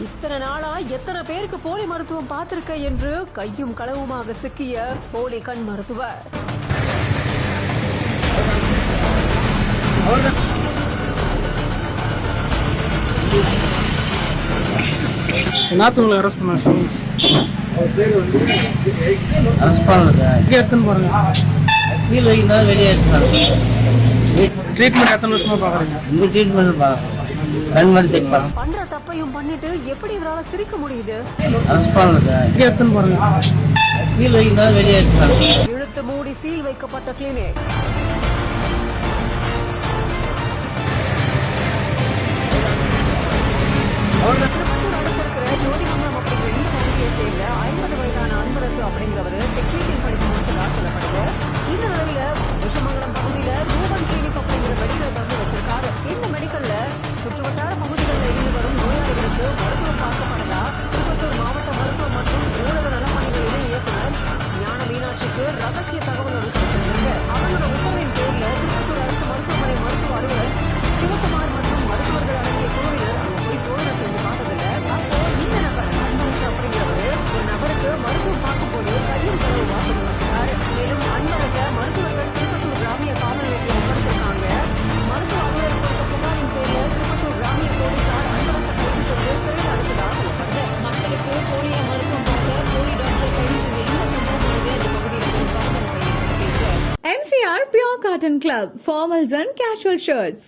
இத்தனை நாளா எத்தனை பேருக்கு போலி மருத்துவம் பார்த்திருக்க என்று கையும் களவுமாக சிக்கிய போலி கண் மருத்துவர். பண்ற தப்பையும் பண்ணிட்டு எப்படி இவரால சிரிக்க முடியுது? இழுத்து மூடி சீல் வைக்கப்பட்ட கிளினிக். ஜோதிமங்கலம் அப்படிங்கிற இந்த பகுதியை சேர்ந்த 50 வயதான அன்பரசு அப்படிங்கிறவரு டெக்னீஷியன் படிப்பு முடிச்சதா சொல்லப்படுது. இந்த நிலையில விஷமங்கலம் பகுதியில ரூபன் கிளினிக் அப்படிங்கிற மெடிக்கலை திறந்து வச்சிருக்காரு. இந்த மெடிக்கல்ல சுற்றுவட்டார பகுதிகளில் இருந்து வரும் நோயாளிகளுக்கு மருத்துவம் பார்க்கப்படதா திருப்பத்தூர் மாவட்ட மருத்துவம் மற்றும் ஊரக நலப்பணிகள் இணை இயக்குனர் ஞான மீனாட்சிக்கு ரகசிய தகவல்கள் கிடைச்சிருக்கு. அவரோட உத்தரவின் பேர்ல திருப்பத்தூர் அரசு மருத்துவமனை மருத்துவ அலுவலர் சிவகுமார் மற்றும் மருத்துவர்கள் அடங்கிய குழுவினர் அங்க போய் சோதனை செஞ்சு பார்த்ததில்ல. அப்போ இந்த நபர் அன்பரசு அப்படிங்கிறவரு ஒரு நபருக்கு மருத்துவம் பார்க்கும் போது கையும் களவுமா பிடிபட்டார். மேலும் அன்பரச மருத்துவர்கள் திருப்பத்தூர் கிராமிய காவல் நிலையத்தில் ஒப்படைச்சிருக்காங்க. மருத்துவ அலுவலர் கொடுத்த புகாரின் பேர்ல திருப்பத்தூர் கிராமிய போலீசார் அன்பரச கைது செய்து சிறையில் அடைச்சதா சொல்லப்படுது. மக்களுக்கு போலியா மருத்துவம் பார்க்க போலி டாக்டர் கைது செஞ்ச இந்த சம்பவமானது அந்த பகுதியில் பரபரப்பை ஏற்படுத்தியிருக்கு. MCR Pure Cotton Club, formals and casual shirts.